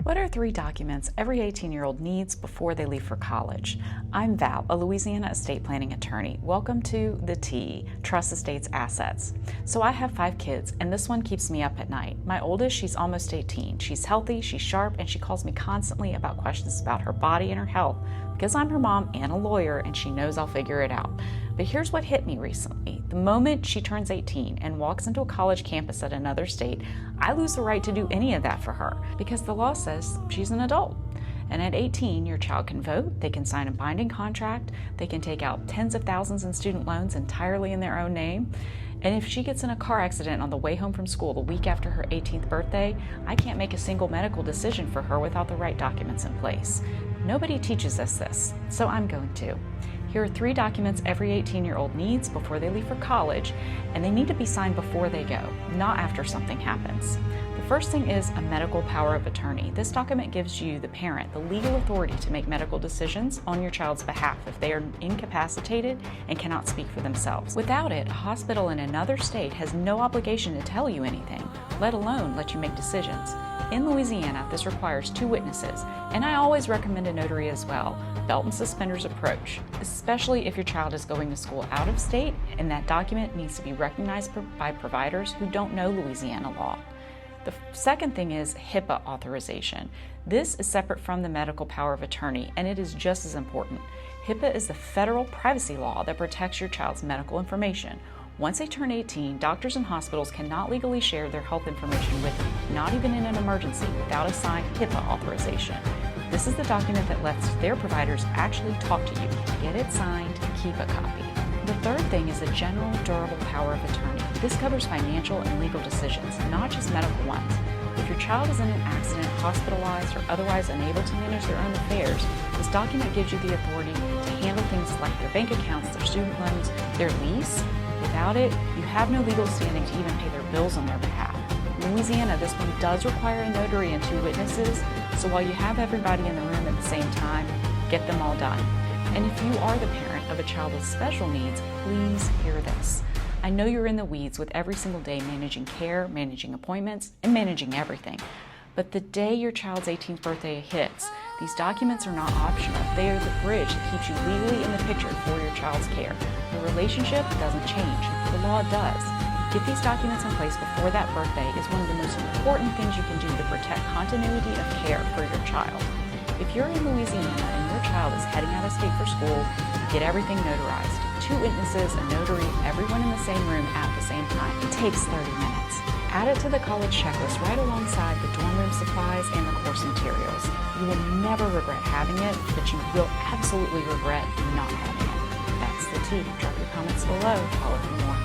What are 3 documents every 18-year-old needs before they leave for college? I'm Val, a Louisiana estate planning attorney. Welcome to The T, Trust Estates Assets. So I have 5 kids, and this one keeps me up at night. My oldest, she's almost 18. She's healthy, she's sharp, and she calls me constantly about questions about her body and her health because I'm her mom and a lawyer, and she knows I'll figure it out. But here's what hit me recently. The moment she turns 18 and walks into a college campus at another state, I lose the right to do any of that for her because the law says she's an adult. And at 18, your child can vote, they can sign a binding contract, they can take out tens of thousands in student loans entirely in their own name. And if she gets in a car accident on the way home from school the week after her 18th birthday, I can't make a single medical decision for her without the right documents in place. Nobody teaches us this, so I'm going to. Here are 3 documents every 18-year-old needs before they leave for college, and they need to be signed before they go, not after something happens. The first thing is a medical power of attorney. This document gives you, the parent, the legal authority to make medical decisions on your child's behalf if they are incapacitated and cannot speak for themselves. Without it, a hospital in another state has no obligation to tell you anything, let alone let you make decisions. In Louisiana, this requires 2 witnesses, and I always recommend a notary as well. Belt and suspenders approach, especially if your child is going to school out of state and that document needs to be recognized by providers who don't know Louisiana law. The second thing is HIPAA authorization. This is separate from the medical power of attorney, and it is just as important. HIPAA is the federal privacy law that protects your child's medical information. Once they turn 18, doctors and hospitals cannot legally share their health information with you, not even in an emergency, without a signed HIPAA authorization. This is the document that lets their providers actually talk to you. Get it signed, keep a copy. The third thing is a general durable power of attorney. This covers financial and legal decisions, not just medical ones. If your child is in an accident, hospitalized, or otherwise unable to manage their own affairs, this document gives you the authority to handle things like their bank accounts, their student loans, their lease. Without it, you have no legal standing to even pay their bills on their behalf. In Louisiana, this one does require a notary and 2 witnesses, so while you have everybody in the room at the same time, get them all done. And if you are the parent of a child with special needs, please hear this. I know you're in the weeds with every single day managing care, managing appointments, and managing everything. But the day your child's 18th birthday hits, these documents are not optional. They are the bridge that keeps you legally in the picture for your child's care. The relationship doesn't change. The law does. Get these documents in place before that birthday is one of the most important things you can do to protect continuity of care for your child. If you're in Louisiana and your child is heading out of state for school, get everything notarized. 2 witnesses, a notary, everyone in the same room at the same time. It takes 30 minutes. Add it to the college checklist right alongside the dorm room supplies and the course materials. You will never regret having it, but you will absolutely regret not having it. That's the T. Drop your comments below. Follow for more.